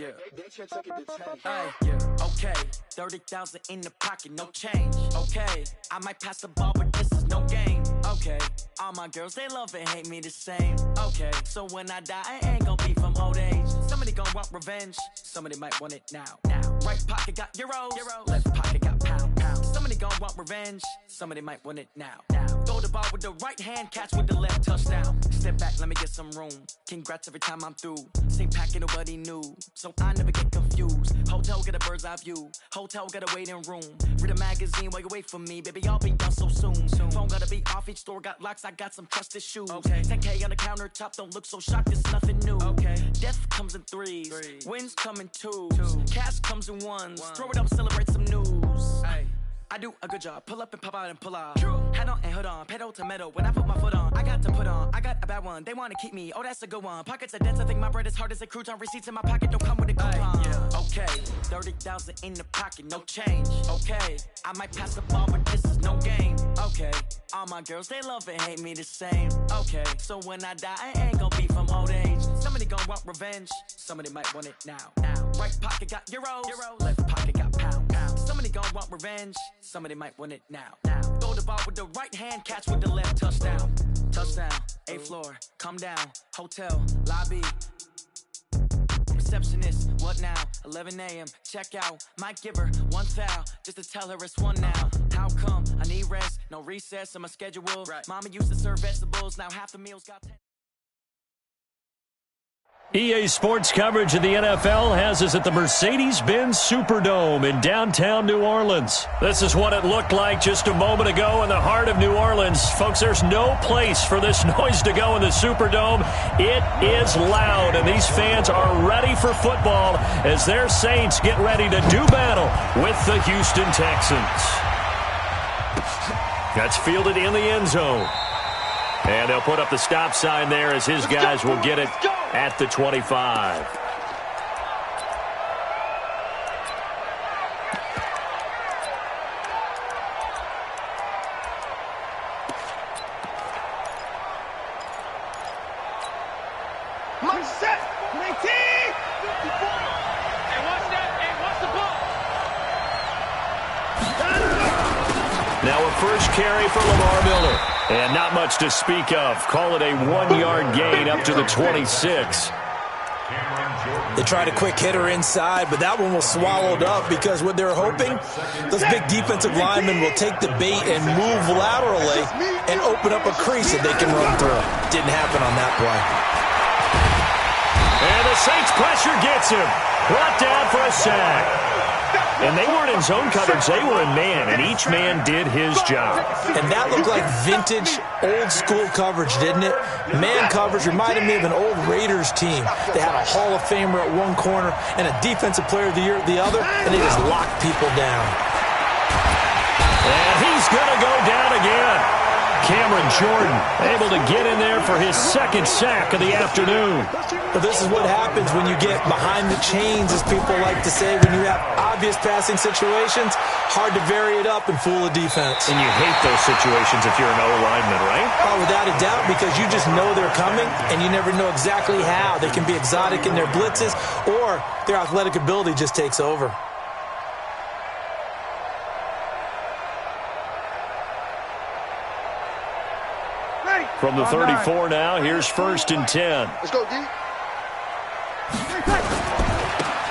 Yeah. Okay, 30,000 in the pocket, no change. Okay, I might pass the ball, but this is no game. Okay, all my girls, they love and hate me the same. Okay, so when I die, I ain't gon' be from old age. Somebody gon' want revenge, somebody might want it now. Right pocket got euros, left pocket got pounds. Somebody gon' want revenge, somebody might want it now. Throw the ball with the right hand, catch with the left, touchdown. Step back, let me get some room. Congrats every time I'm through. Same packet, nobody knew, so I never get confused. Hotel get a bird's eye view, hotel got a waiting room. Read a magazine while you wait for me, baby, I'll be done so soon. Phone gotta be off, each store got locks, I got some trusted shoes. 10K on the countertop, don't look so shocked, it's nothing new. Death comes in threes, wins come in twos, cash comes in ones. Throw it up, celebrate some news. I do a good job, pull up and pop out and pull out. Head on and hood on, pedal to metal. When I put my foot on, I got to put on. I got a bad one, they wanna keep me, oh that's a good one. Pockets are dense, I think my bread is hard as a crouton. Receipts in my pocket don't come with a coupon. Okay, 30,000 in the pocket, no change. Okay, I might pass the ball, but this is no game. Okay, all my girls, they love and hate me the same. Okay, so when I die, I ain't gon' be from old age. Somebody gon' want revenge, somebody might want it now. Right pocket got euros, left pocket got pounds. Somebody gon' want revenge, somebody might want it now. Throw the ball with the right hand, catch with the left, touchdown. Touchdown, 8th floor, come down, hotel, lobby. Receptionist, what now? 11 a.m., check out. Might give her one foul, just to tell her it's one now. How come? I need rest, no recess in my schedule. Mama used to serve vegetables, now half the meals got 10. EA Sports coverage of the NFL has us at the Mercedes-Benz Superdome in downtown New Orleans. This is what it looked like just a moment ago in the heart of New Orleans. Folks, there's no place for this noise to go in the Superdome. It is loud, and these fans are ready for football as their Saints get ready to do battle with the Houston Texans. That's fielded in the end zone. And they'll put up the stop sign there as his guys will get it at the 25. Mark set, 19. Hey, watch that. Hey, watch the ball. Now a first carry for Lamar Miller. And not much to speak of. Call it a 1-yard gain up to the 26. They tried a quick hitter inside, but that one was swallowed up because what they're hoping, those big defensive linemen will take the bait and move laterally and open up a crease that they can run through. Didn't happen on that play. And the Saints pressure gets him. Brought down for a sack. And they weren't in zone coverage, they were in man, and each man did his job. And that looked like vintage, old-school coverage, didn't it? Man coverage reminded me of an old Raiders team. They had a Hall of Famer at one corner and a Defensive Player of the Year at the other, and they just locked people down. And he's going to go down again. Cameron Jordan able to get in there for his second sack of the afternoon. But this is what happens when you get behind the chains, as people like to say, when you have obvious passing situations, hard to vary it up and fool a defense. And you hate those situations if you're an O-lineman, right? Oh, without a doubt, because you just know they're coming, and you never know exactly how. They can be exotic in their blitzes, or their athletic ability just takes over. From the 34 now, here's 1st and 10. Let's go, D.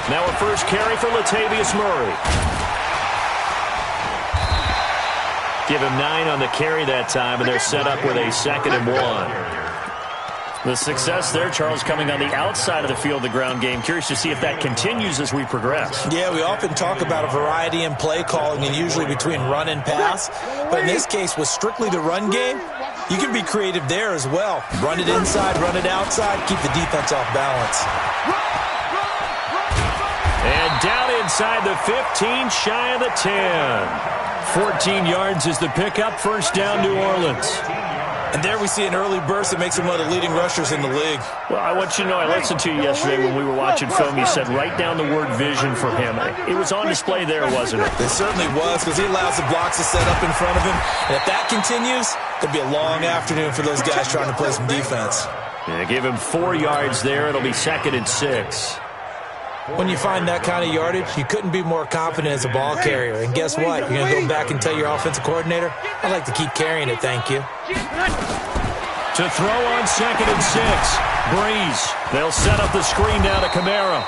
Now a first carry for Latavius Murray. Give him 9 on the carry that time, and they're set up with a 2nd and 1. The success there, Charles, coming on the outside of the field, the ground game. Curious to see if that continues as we progress. Yeah, we often talk about a variety in play calling, and usually between run and pass. But in this case, with strictly the run game, you can be creative there as well. Run it inside, run it outside, keep the defense off balance. And down inside the 15, shy of the 10. 14 yards is the pickup, 1st down New Orleans. And there we see an early burst that makes him one of the leading rushers in the league. Well, I want you to know, I listened to you yesterday when we were watching film. You said write down the word vision for him. It was on display there, wasn't it? It certainly was, because he allows the blocks to set up in front of him. And if that continues, it'll be a long afternoon for those guys trying to play some defense. Yeah, give him 4 yards there. It'll be 2nd and 6. When you find that kind of yardage, you couldn't be more confident as a ball carrier. And guess what? You're going to go back and tell your offensive coordinator, I'd like to keep carrying it, thank you. To throw on 2nd and 6. Breeze. They'll set up the screen now to Kamara.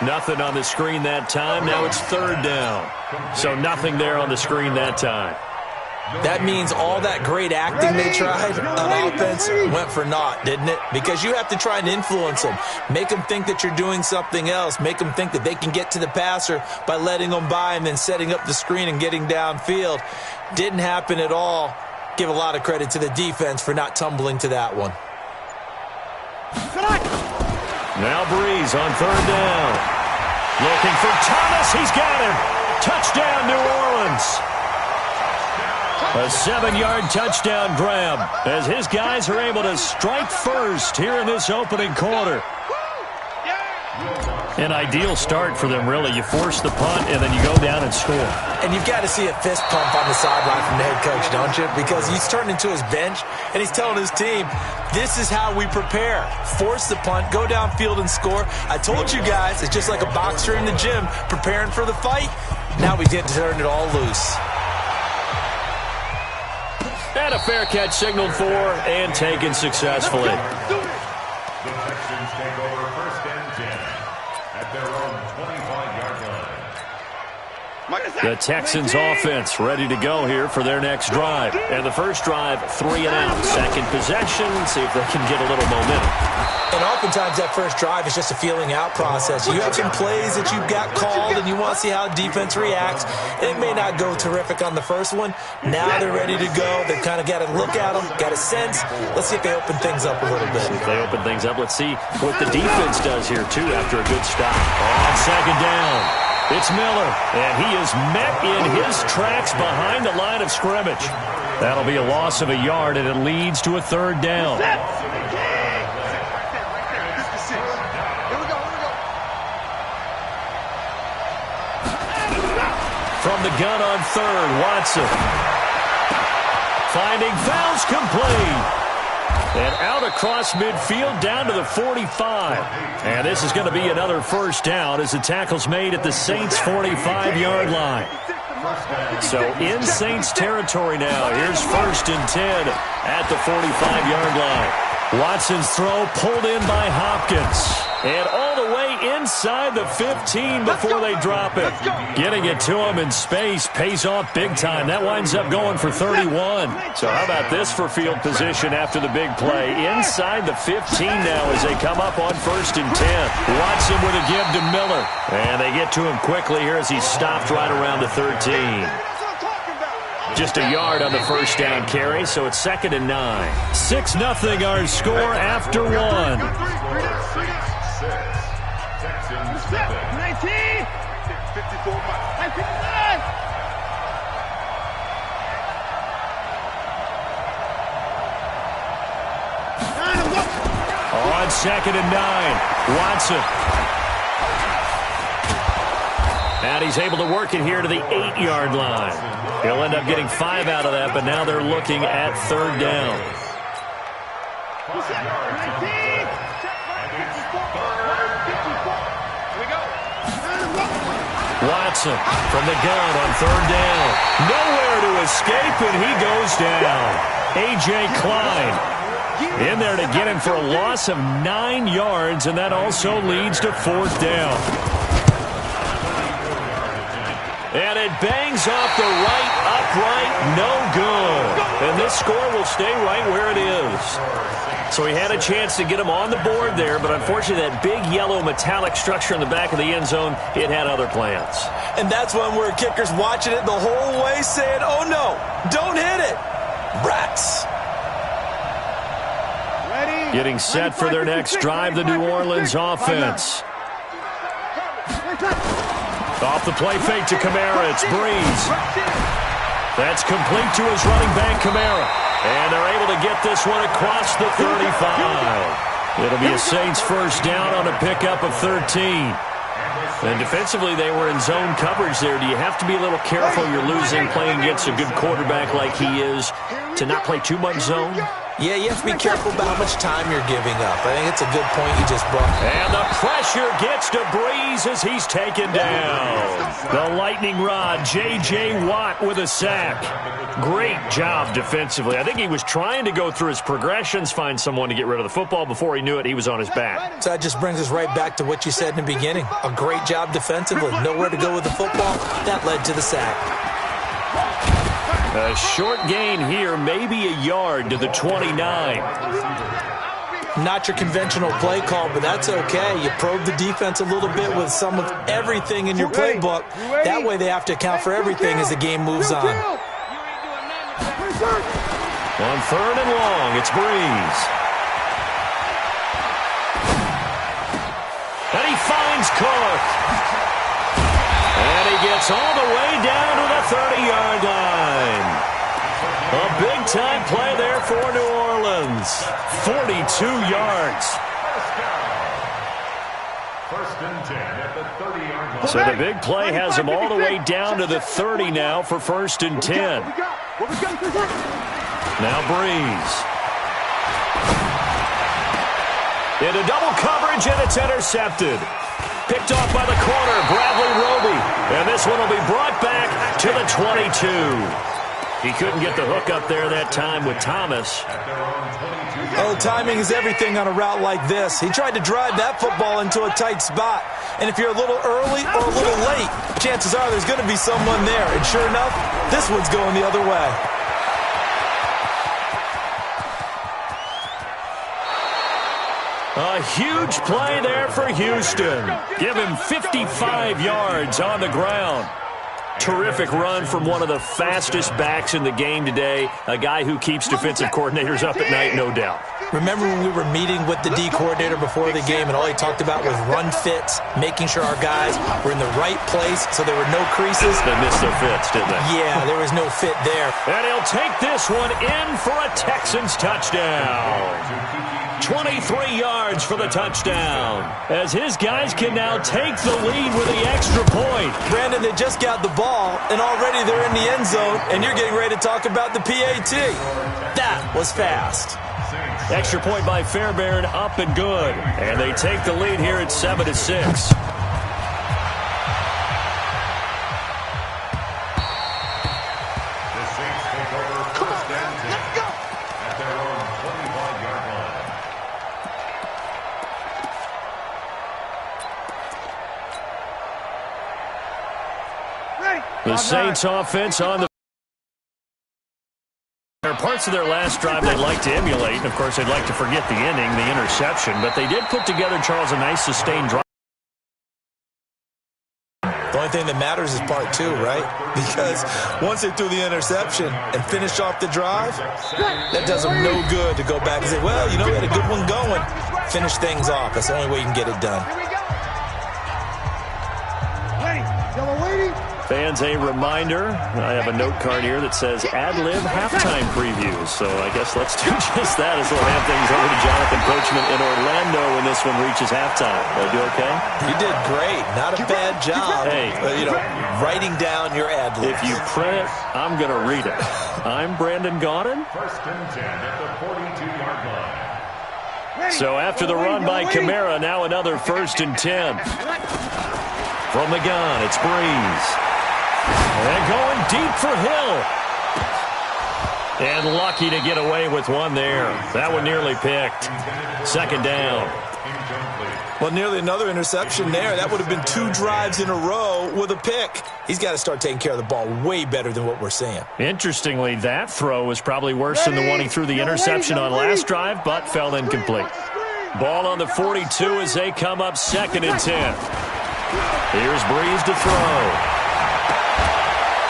Nothing on the screen that time. Now it's 3rd down. So nothing there on the screen that time. That means all that great acting they tried on offense went for naught, didn't it? Because you have to try and influence them. Make them think that you're doing something else. Make them think that they can get to the passer by letting them by and then setting up the screen and getting downfield. Didn't happen at all. Give a lot of credit to the defense for not tumbling to that one. Now Breeze on 3rd down. Looking for Thomas. He's got him. Touchdown, New Orleans. A 7-yard touchdown grab as his guys are able to strike first here in this opening quarter. An ideal start for them, really. You force the punt, and then you go down and score. And you've got to see a fist pump on the sideline from the head coach, don't you? Because he's turned into his bench, and he's telling his team, this is how we prepare. Force the punt, go downfield and score. I told you guys, it's just like a boxer in the gym preparing for the fight. Now we get to turn it all loose. And a fair catch signaled for and taken successfully. The Texans take over 1st and 10 at their own 25-yard line. The Texans offense ready to go here for their next drive. And the first drive, 3 and out. Second possession, see if they can get a little momentum. And oftentimes that first drive is just a feeling out process. You have some plays that you've got called and you want to see how defense reacts. It may not go terrific on the first one. Now they're ready to go. They've kind of got to look at them, got a sense. Let's see if they open things up a little bit. If they open things up, let's see what the defense does here, too, after a good stop. On 2nd down, it's Miller, and he is met in his tracks behind the line of scrimmage. That'll be a loss of a yard, and it leads to a 3rd down. From the gun on 3rd, Watson. Finding fouls complete. And out across midfield down to the 45. And this is going to be another 1st down as the tackle's made at the Saints' 45-yard line. So in Saints territory now. Here's 1st and 10 at the 45-yard line. Watson's throw pulled in by Hopkins. And all the way inside the 15 before they drop it. Getting it to him in space pays off big time. That winds up going for 31. So how about this for field position after the big play? Inside the 15 now as they come up on 1st and 10. Watson with a give to Miller. And they get to him quickly here as he stopped right around the 13. Just a yard on the 1st down carry, so it's 2nd and 9. 6-0 our score after 1. Texans 19! 54 miles. 59! On 2nd and 9, Watson. And he's able to work it here to the 8-yard line. He'll end up getting 5 out of that, but now they're looking at 3rd down. Watson from the gun on 3rd down. Nowhere to escape, and he goes down. A.J. Klein in there to get him for a loss of 9 yards, and that also leads to 4th down. And it bangs off the right upright, no good. And this score will stay right where it is. So he had a chance to get him on the board there, but unfortunately that big yellow metallic structure in the back of the end zone, it had other plans. And that's when we're kickers watching it the whole way saying, oh no, don't hit it. Rats. Getting set for their next drive, the New Orleans offense. Off the play fake to Kamara, it's Breeze. That's complete to his running back, Kamara. And they're able to get this one across the 35. It'll be a Saints 1st down on a pickup of 13. And defensively, they were in zone coverage there. Do you have to be a little careful? You're losing playing against a good quarterback like he is to not play too much zone? Yeah, you have to be careful about how much time you're giving up. I think it's a good point you just brought. And the pressure gets to Breeze as he's taken down. The lightning rod, J.J. Watt with a sack. Great job defensively. I think he was trying to go through his progressions, find someone to get rid of the football. Before he knew it, he was on his back. So that just brings us right back to what you said in the beginning. A great job defensively. Nowhere to go with the football. That led to the sack. A short gain here, maybe a yard to the 29. Not your conventional play call, but that's okay. You probe the defense a little bit with some of everything in your playbook. That way they have to account for everything as the game moves on. On 3rd and long, it's Breeze. And he finds Cook. And he gets all the way down to the 30-yard line. A big-time play there for New Orleans. 42 yards. First and 10 at the 30-yard line. So the big play has him all the way down to the 30 now for 1st and 10. Now Breeze. Into double coverage, and it's intercepted. Picked off by the corner, Bradley Roby. And this one will be brought back to the 22. He couldn't get the hook up there that time with Thomas. Oh, timing is everything on a route like this. He tried to drive that football into a tight spot. And if you're a little early or a little late, chances are there's going to be someone there. And sure enough, this one's going the other way. A huge play there for Houston. Give him 55 yards on the ground. Terrific run from one of the fastest backs in the game today. A guy who keeps defensive coordinators up at night, no doubt. Remember when we were meeting with the D coordinator before the game and all he talked about was run fits, making sure our guys were in the right place so there were no creases? They missed their fits, didn't they? Yeah, there was no fit there. And he'll take this one in for a Texans touchdown. 23 yards for the touchdown, as his guys can now take the lead with the extra point. Brandon, they just got the ball, and already they're in the end zone, and you're getting ready to talk about the PAT. That was fast. Extra point by Fairbairn, up and good. And they take the lead here at 7-6. The Saints offense on the... There are parts of their last drive they'd like to emulate. Of course, they'd like to forget the inning, the interception. But they did put together, Charles, a nice sustained drive. The only thing that matters is part 2, right? Because once they threw the interception and finished off the drive, that does them no good to go back and say, well, you know, we had a good one going. Finish things off. That's the only way you can get it done. Fans, a reminder, I have a note card here that says ad-lib halftime previews. So I guess let's do just that as we'll hand things over to Jonathan Coachman in Orlando when this one reaches halftime. Did I do okay? You did great. Not a bad job. Hey. But, you know, writing down your ad-libs. If you print it, I'm going to read it. I'm Brandon Gaudin. First and 10 at the 42-yard line. So after the run by Kamara, now another 1st and 10. From the gun, it's Breeze. And going deep for Hill. And lucky to get away with one there. That one nearly picked. 2nd down. Well, nearly another interception there. That would have been 2 drives in a row with a pick. He's got to start taking care of the ball way better than what we're seeing. Interestingly, that throw was probably worse than the one he threw the interception on last drive, but fell incomplete. Ball on the 42 as they come up 2nd and 10. Here's Breeze to throw.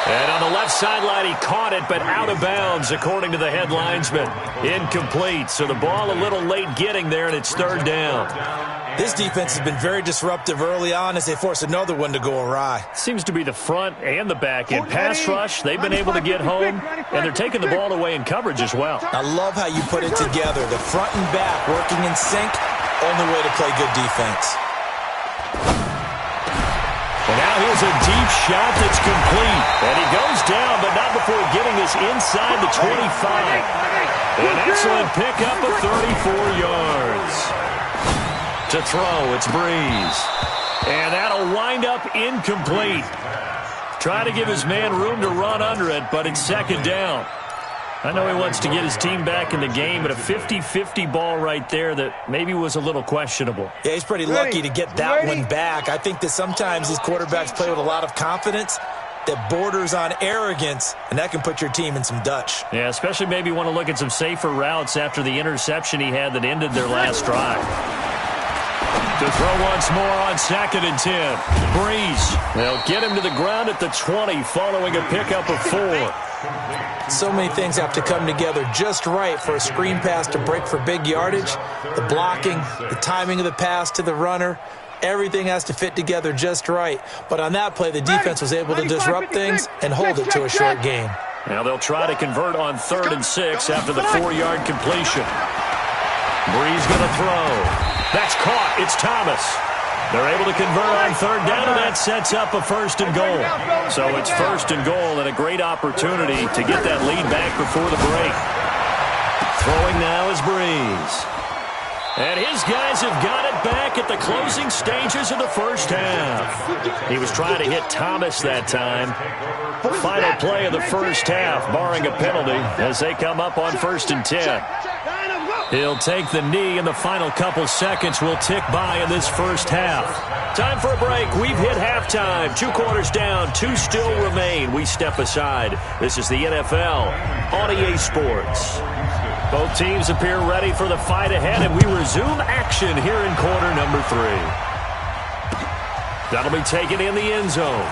And on the left sideline, he caught it, but out of bounds, according to the head linesman. Incomplete. So the ball a little late getting there, and it's 3rd down. This defense has been very disruptive early on as they force another one to go awry. Seems to be the front and the back end. Pass rush, they've been able to get home, and they're taking the ball away in coverage as well. I love how you put it together. The front and back working in sync, only way to play good defense. And now here's a deep shot that's complete. And he goes down, but not before getting this inside the 25. An excellent pickup of 34 yards. To throw, it's Breeze. And that'll wind up incomplete. Try to give his man room to run under it, but it's second down. I know he wants to get his team back in the game, but a 50-50 ball right there that maybe was a little questionable. Yeah, he's pretty lucky to get that one back. I think that sometimes these quarterbacks play with a lot of confidence that borders on arrogance, and that can put your team in some Dutch. Yeah, especially maybe want to look at some safer routes after the interception he had that ended their last drive. To throw once more on 2nd and 10. Breeze. They'll get him to the ground at the 20 following a pickup of 4. So many things have to come together just right for a screen pass to break for big yardage. The blocking, the timing of the pass to the runner, everything has to fit together just right. But on that play, the defense was able to disrupt things and hold it to a short gain. Now they'll try to convert on 3rd and 6 after the 4-yard completion. Breeze going to throw. That's caught. It's Thomas. They're able to convert on 3rd down, and that sets up a 1st and goal. So it's 1st and goal and a great opportunity to get that lead back before the break. Throwing now is Breeze. And his guys have got it back at the closing stages of the first half. He was trying to hit Thomas that time. Final play of the first half, barring a penalty, as they come up on 1st and 10. He'll take the knee, and the final couple seconds will tick by in this first half. Time for a break. We've hit halftime. 2 quarters down, 2 still remain. We step aside. This is the NFL on EA Sports. Both teams appear ready for the fight ahead, and we resume action here in quarter number 3. That'll be taken in the end zone.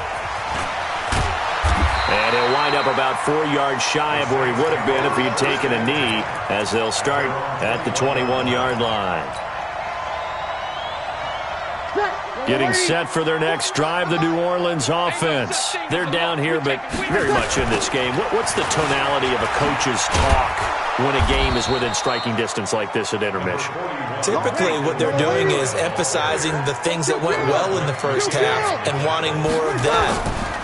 And he'll wind up about 4 yards shy of where he would have been if he had taken a knee, as they'll start at the 21-yard line. Getting set for their next drive, the New Orleans offense. They're down here, but very much in this game. What's the tonality of a coach's talk when a game is within striking distance like this at intermission? Typically, what they're doing is emphasizing the things that went well in the first half and wanting more of that.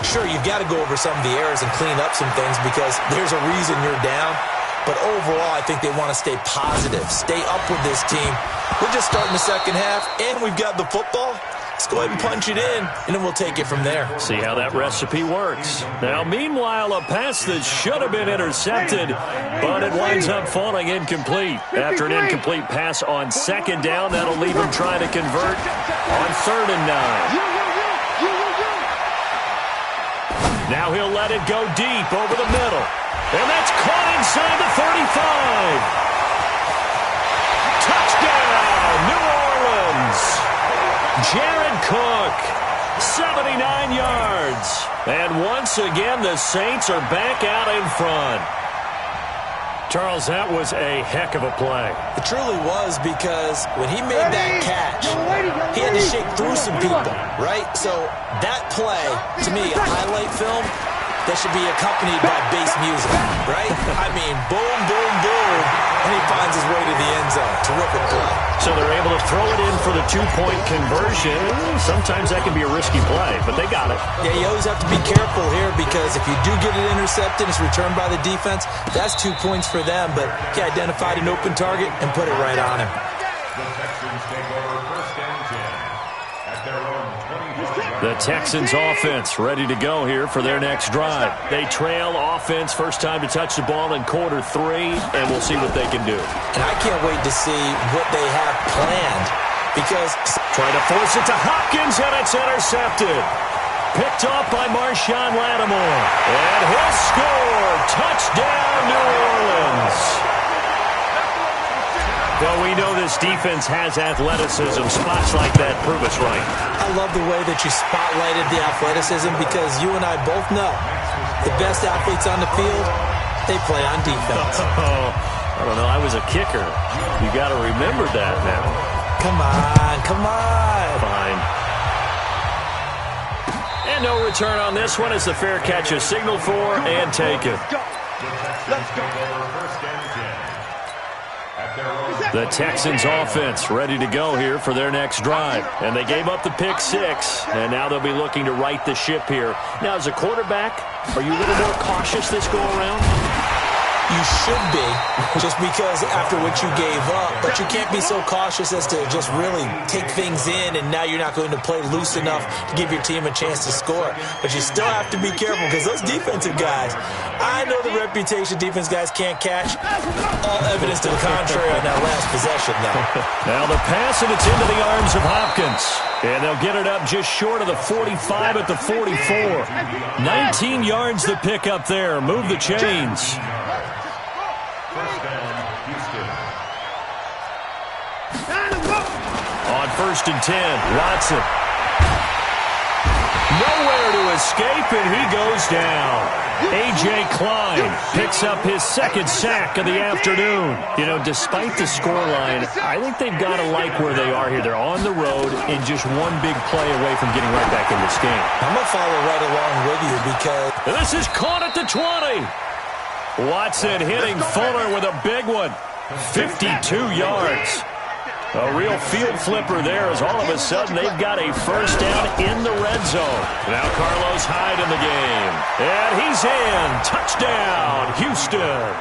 Sure, you've got to go over some of the errors and clean up some things because there's a reason you're down. But overall, I think they want to stay positive, stay up with this team. We're just starting the second half, and we've got the football. Let's go ahead and punch it in, and then we'll take it from there. See how that recipe works. Now, meanwhile, a pass that should have been intercepted, but it winds up falling incomplete. After an incomplete pass on 2nd down, that'll leave him trying to convert on 3rd and 9. Now he'll let it go deep over the middle. And that's caught inside the 35. Touchdown, New Orleans. Jared Cook, 79 yards. And once again, the Saints are back out in front. Charles, that was a heck of a play. It truly was, because when he made that catch, he had to shake through some people, right? So that play, to me, a highlight film that should be accompanied by bass music, right? I mean, boom, boom, boom, and he finds his way to the end zone. Terrific play. So they're able to throw it in for the 2-point conversion. Sometimes that can be a risky play, but they got it. Yeah, you always have to be careful here, because if you do get it intercepted, it's returned by the defense, that's 2 points for them, but he identified an open target and put it right on him. The Texans take over 1st and 10 at their own 25. The Texans offense ready to go here for their next drive. They trail offense, first time to touch the ball in quarter 3, and we'll see what they can do. And I can't wait to see what they have planned, because trying to force it to Hopkins, and it's intercepted. Picked off by Marshawn Lattimore. And he'll score. Touchdown, New Orleans. Well, we know this defense has athleticism. Spots like that prove us right. I love the way that you spotlighted the athleticism, because you and I both know the best athletes on the field, they play on defense. I don't know. I was a kicker. You got to remember that now. Come on, come on. Fine. And no return on this one as the fair catch is signaled for and taken. Let's go. 1st and 10 at their own. The Texans offense ready to go here for their next drive. And they gave up the pick 6, and now they'll be looking to right the ship here. Now, as a quarterback, are you a little more cautious this go around? You should be, just because after what you gave up. But you can't be so cautious as to just really take things in, and now you're not going to play loose enough to give your team a chance to score. But you still have to be careful, because those defensive guys, I know the reputation defense guys can't catch. All evidence to the contrary on that last possession, though. Now the pass, and it's into the arms of Hopkins. And they'll get it up just short of the 45 at the 44. 19 yards to pick up there. Move the chains. First down, Houston. On 1st and 10, Watson. Nowhere to escape, and he goes down. A.J. Klein picks up his second sack of the afternoon. You know, despite the scoreline, I think they've got to like where they are here. They're on the road and just one big play away from getting right back in this game. I'm going to follow right along with you because this is caught at the 20. Watson hitting Fuller with a big one. 52 yards. A real field flipper there, as all of a sudden they've got a first down in the red zone. Now Carlos Hyde in the game. And he's in. Touchdown, Houston.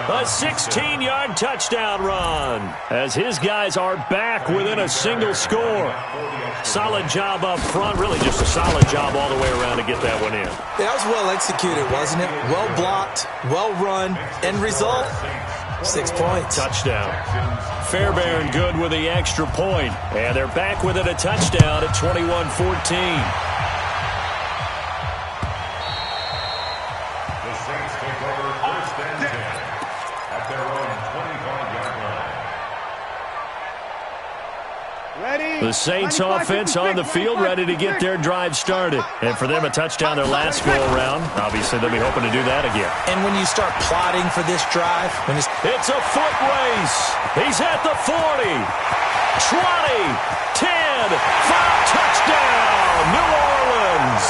A 16-yard touchdown run as his guys are back within a single score. Solid job up front. Really just a solid job all the way around to get that one in. That was well executed, wasn't it? Well blocked, well run. End result, 6 points. Touchdown. Fairbairn good with the extra point. And they're back with it, a touchdown at 21-14. The Saints offense on the field, ready to get their drive started. And for them, a touchdown their last go-around. Obviously, they'll be hoping to do that again. And when you start plotting for this drive, it's a foot race. He's at the 40, 20, 10, 5, touchdown, New Orleans.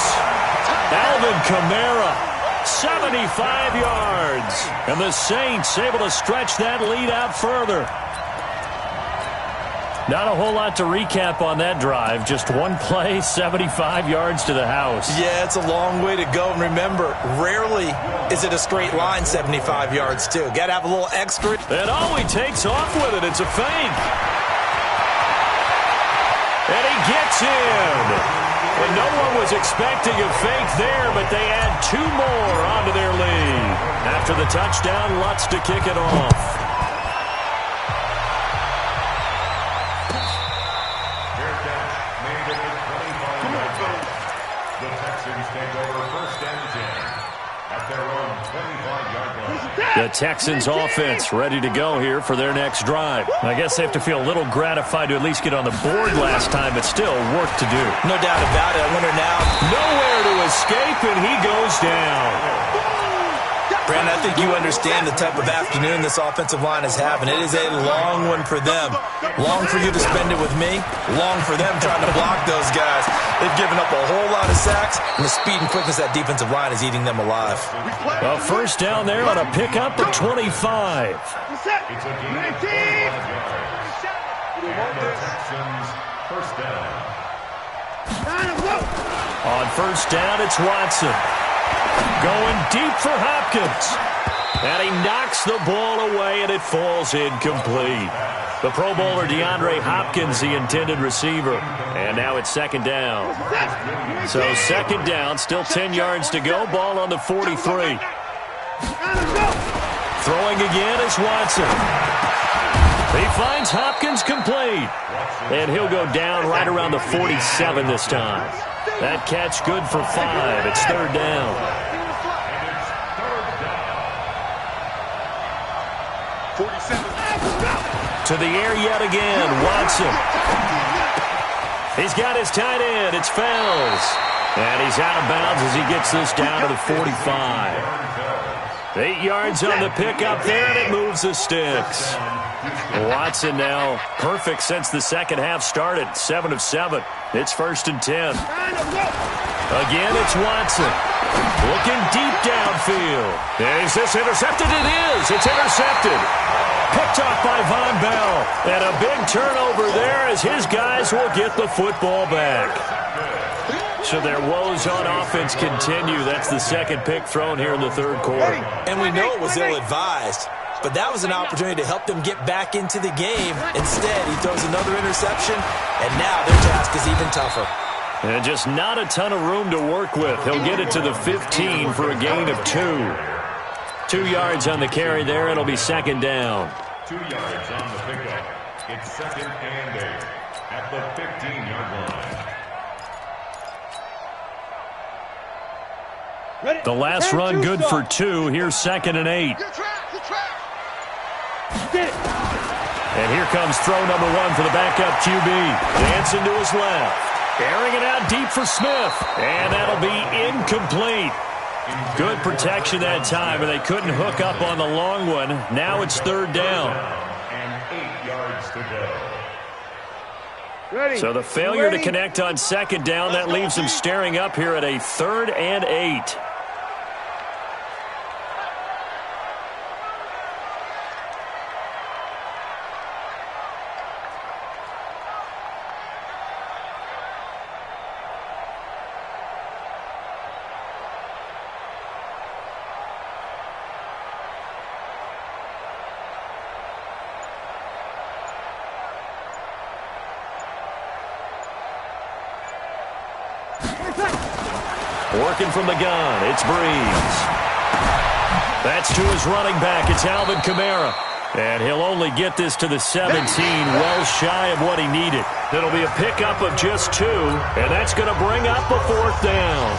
Alvin Kamara, 75 yards. And the Saints able to stretch that lead out further. Not a whole lot to recap on that drive. Just one play, 75 yards to the house. Yeah, it's a long way to go. And remember, rarely is it a straight line 75 yards, too. Got to have a little extra. And he takes off with it. It's a fake. And he gets in. And no one was expecting a fake there, but they add 2 more onto their lead. After the touchdown, Lutz to kick it off. The Texans offense ready to go here for their next drive. I guess they have to feel a little gratified to at least get on the board last time, but still work to do. No doubt about it. I wonder now. Nowhere to escape, and he goes down. Brandon, I think you understand the type of afternoon this offensive line is having. It is a long one for them. Long for you to spend it with me. Long for them trying to block those guys. They've given up a whole lot of sacks, and the speed and quickness that defensive line is eating them alive. A first down there on a pickup at 25. It's a game of 25 yards. And the Texans first down. On first down, it's Watson. Going deep for Hopkins. And he knocks the ball away, and it falls incomplete. The Pro Bowler DeAndre Hopkins, the intended receiver. And now it's second down. So second down, still 10 yards to go. Ball on the 43. Throwing again is Watson. He finds Hopkins complete. And he'll go down right around the 47 this time. That catch good for 5. It's third down. To the air yet again, Watson. He's got his tight end. It's Fells. And he's out of bounds as he gets this down to the 45. 8 yards on the pickup there, and it moves the sticks. Watson now perfect since the second half started. 7 of 7. It's first and 10. Again, it's Watson. Looking deep downfield. Is this intercepted? It is. It's intercepted. Picked off by Von Bell. And a big turnover there as his guys will get the football back. So their woes on offense continue. That's the second pick thrown here in the third quarter. And we know it was ill-advised, but that was an opportunity to help them get back into the game. Instead, he throws another interception, and now their task is even tougher. And just not a ton of room to work with. He'll get it to the 15 for a gain of 2. 2 yards on the carry there. It'll be second down. 2 yards on the pickup. It's second and 8 at the 15-yard line. The last run good for 2. Here's second and 8. And here comes throw number 1 for the backup QB. Dancing to his left. Airing it out deep for Smith. And that'll be incomplete. Good protection that time, and they couldn't hook up on the long one. Now it's third down. And 8 yards to go. So the failure to connect on second down, that leaves them staring up here at a third and 8. Working from the gun, it's Breeze. That's to his running back. It's Alvin Kamara. And he'll only get this to the 17, well shy of what he needed. It'll be a pickup of just 2, and that's going to bring up a fourth down.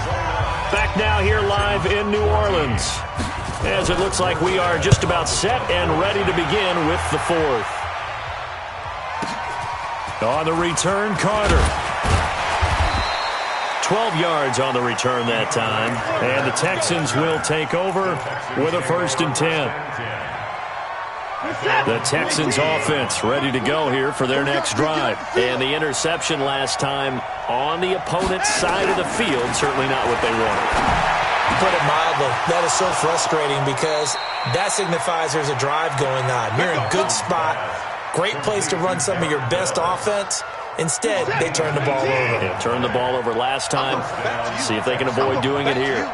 Back now here live in New Orleans, as it looks like we are just about set and ready to begin with the fourth. On the return, Carter. 12 yards on the return that time. And the Texans will take over with a 1st and 10. The Texans offense ready to go here for their next drive. And the interception last time on the opponent's side of the field, certainly not what they wanted. Put it mildly, that is so frustrating because that signifies there's a drive going on. You're in a good spot, great place to run some of your best offense. Instead, they turn the ball over. Yeah, turned the ball over last time. See if they can avoid doing it here.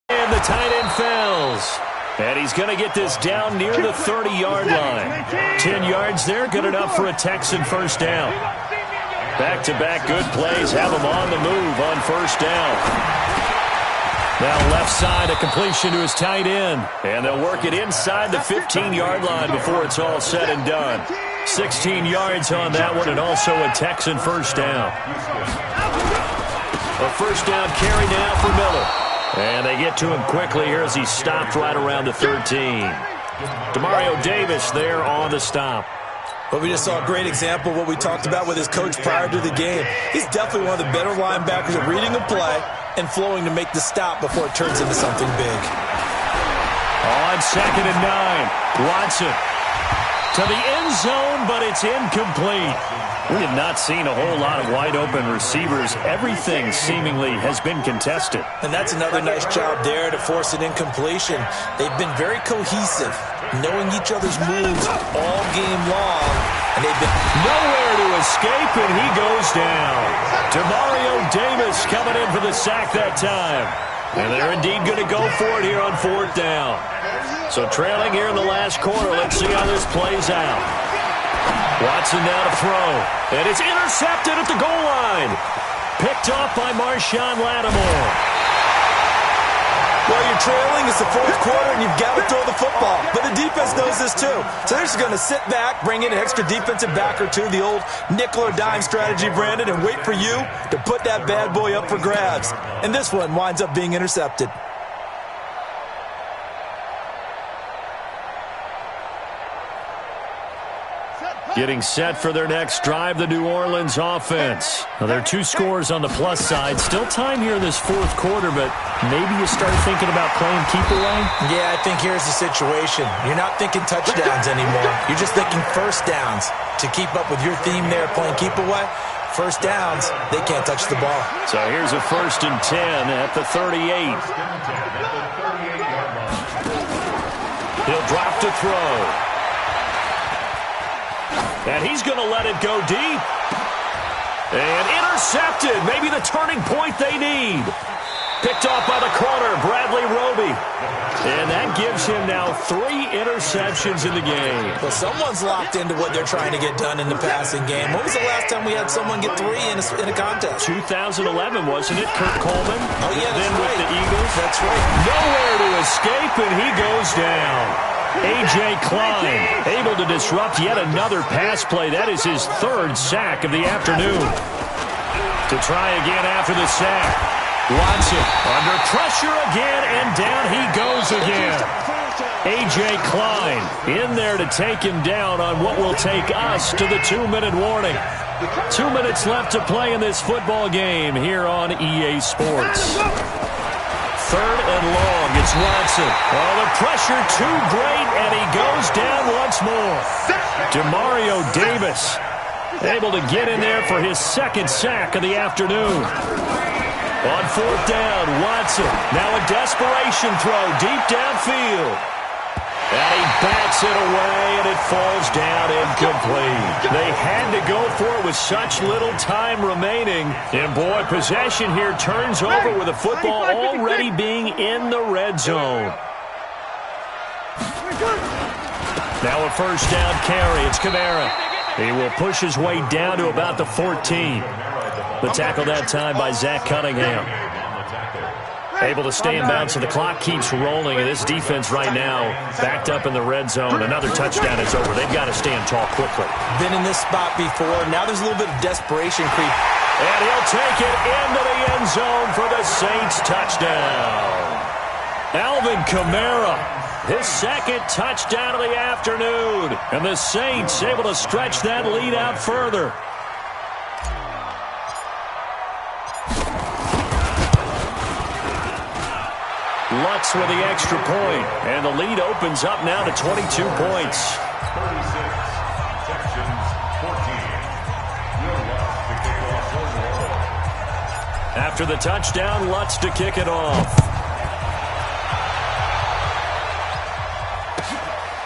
And the tight end fells. And he's going to get this down near the 30-yard line. 10 yards there, good enough for a Texan first down. Back-to-back good plays have him on the move on first down. Now left side, a completion to his tight end. And they'll work it inside the 15-yard line before it's all said and done. 16 yards on that one, and also a Texan first down. A first down carry now for Miller. And they get to him quickly here as he stopped right around the 13. Demario Davis there on the stop. But we just saw a great example of what we talked about with his coach prior to the game. He's definitely one of the better linebackers at reading a play and flowing to make the stop before it turns into something big. On second and 9, Watson to the end zone, but it's incomplete. We have not seen a whole lot of wide-open receivers. Everything seemingly has been contested. And that's another nice job there to force an incompletion. They've been very cohesive, knowing each other's moves all game long, and they've been nowhere to escape, and he goes down. Demario Davis coming in for the sack that time. And they're indeed going to go for it here on fourth down. So trailing here in the last quarter, let's see how this plays out. Watson now to throw, and it's intercepted at the goal line. Picked off by Marshawn Lattimore. Well, you're trailing, it's the fourth quarter, and you've got to throw the football. But the defense knows this too. So they're just going to sit back, bring in an extra defensive back or two, the old nickel or dime strategy, Brandon, and wait for you to put that bad boy up for grabs. And this one winds up being intercepted. Getting set for their next drive, the New Orleans offense. Now, there are 2 scores on the plus side. Still time here in this fourth quarter, but maybe you start thinking about playing keep away? Yeah, I think here's the situation. You're not thinking touchdowns anymore. You're just thinking first downs. To keep up with your theme there, playing keep away, First downs, they can't touch the ball. So here's a 1st and 10 at the 38. He'll drop to throw. And he's going to let it go deep. And intercepted. Maybe the turning point they need. Picked off by the corner, Bradley Roby. And that gives him now 3 interceptions in the game. Well, someone's locked into what they're trying to get done in the passing game. When was the last time we had someone get 3 in a contest? 2011, wasn't it, Kurt Coleman? Oh, yeah, that's then right. with the Eagles. That's right. Nowhere to escape, and he goes down. A.J. Klein able to disrupt yet another pass play. That is his 3rd sack of the afternoon. To try again after the sack. Watson under pressure again, and down he goes again. A.J. Klein in there to take him down on what will take us to the 2-minute warning. 2 minutes left to play in this football game here on EA Sports. 3rd and long, it's Watson. Oh, the pressure too great, and he goes down once more. Demario Davis able to get in there for his 2nd sack of the afternoon. On 4th down, Watson. Now a desperation throw deep downfield. And he bats it away, and it falls down incomplete. They had to go for it with such little time remaining. And, boy, possession here turns over with the football already being in the red zone. Now a 1st down carry. It's Kamara. He will push his way down to about the 14. The tackle that time by Zach Cunningham. Able to stay in bounds, so the clock keeps rolling, and this defense right now backed up in the red zone. Another touchdown, it's over. They've got to stand tall quickly. Been in this spot before. Now there's a little bit of desperation creep. And he'll take it into the end zone for the Saints touchdown. Alvin Kamara, his 2nd touchdown of the afternoon. And the Saints able to stretch that lead out further. Lutz with the extra point, and the lead opens up now to 22 points. 36, Texans 14. Will Lutz to kick off for New Orleans. After the touchdown, Lutz to kick it off.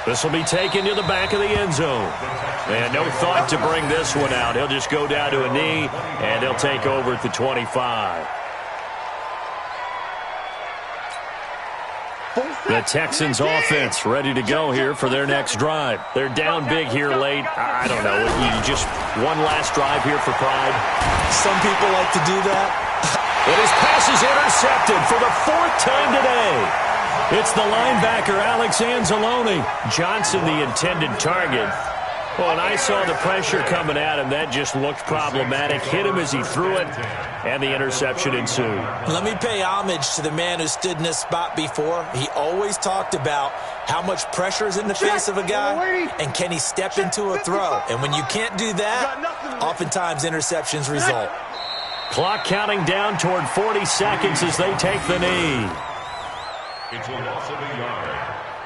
This will be taken to the back of the end zone. And no thought to bring this one out. He'll just go down to a knee, and he'll take over at the 25. The Texans offense ready to go here for their next drive. They're down big here late. I don't know. You just one last drive here for pride. Some people like to do that. And his pass is intercepted for the 4th time today. It's the linebacker, Alex Anzalone. Johnson, the intended target. Well, and I saw the pressure coming at him. That just looked problematic. Hit him as he threw it, and the interception ensued. Let me pay homage to the man who stood in this spot before. He always talked about how much pressure is in the face of a guy, and can he step into a throw. And when you can't do that, oftentimes interceptions result. Clock counting down toward 40 seconds as they take the knee. It's a loss of a yard.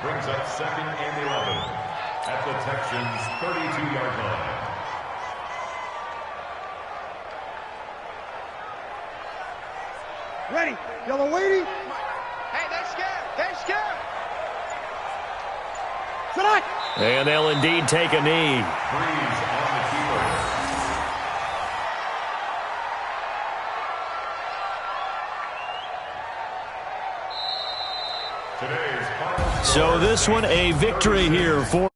Brings up 2nd and 11 at the Texans' 32-yard line. Ready. Yellow waiting. Hey, they're scared. They're scared. Tonight. And they'll indeed take a knee. Freeze on the keeper. So this one a victory here for